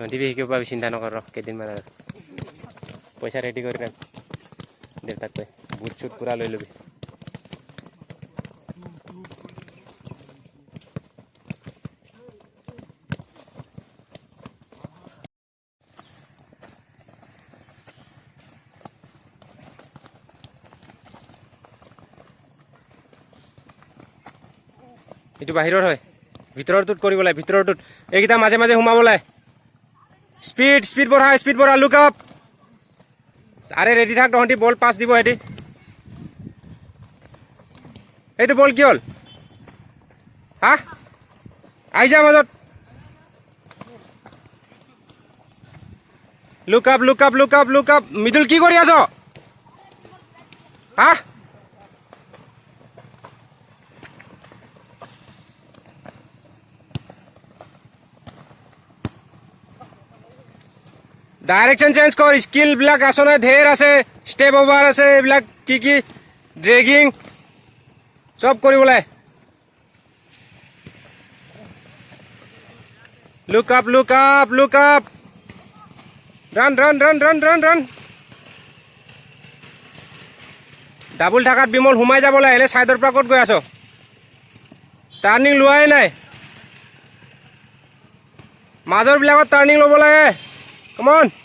দিবি শিকিব পাবি চিন্তা নকৰ কেইদিনমান আৰু পইচা ৰেডি কৰি ৰাখ দেউতাক কৈ বুট চুট পূৰা লৈ ল'বি এইটো বাহিৰৰ হয় ভিতৰটোত কৰিব লাগে ভিতৰটোত এইকেইটা মাজে মাজে সোমাব লাগে স্পীড বঢ়া লুক আপ আরে রেডি থাক তহঁতি বল পাস দিব হেঁতি এইটো বল কি হ'ল হা আহি যা মাজত লুক আপ মিডল কি কৰি আছ হা ডাইৰেকশ্যন চেঞ্জ কৰ স্কিলবিলাক আছে নহয় ধেৰ আছে ষ্টেপ অভাৰ আছে এইবিলাক কি ড্ৰেগিং চব কৰিব লাগে লুক আপ ৰান ডাবুল ঢাকাত বিমল সোমাই যাব লাগে এনে ছাইডৰ পৰা ক'ত গৈ আছ টাৰ্ণিং লোৱাই নাই মাজৰবিলাকত টাৰ্ণিং ল'ব লাগে Come on.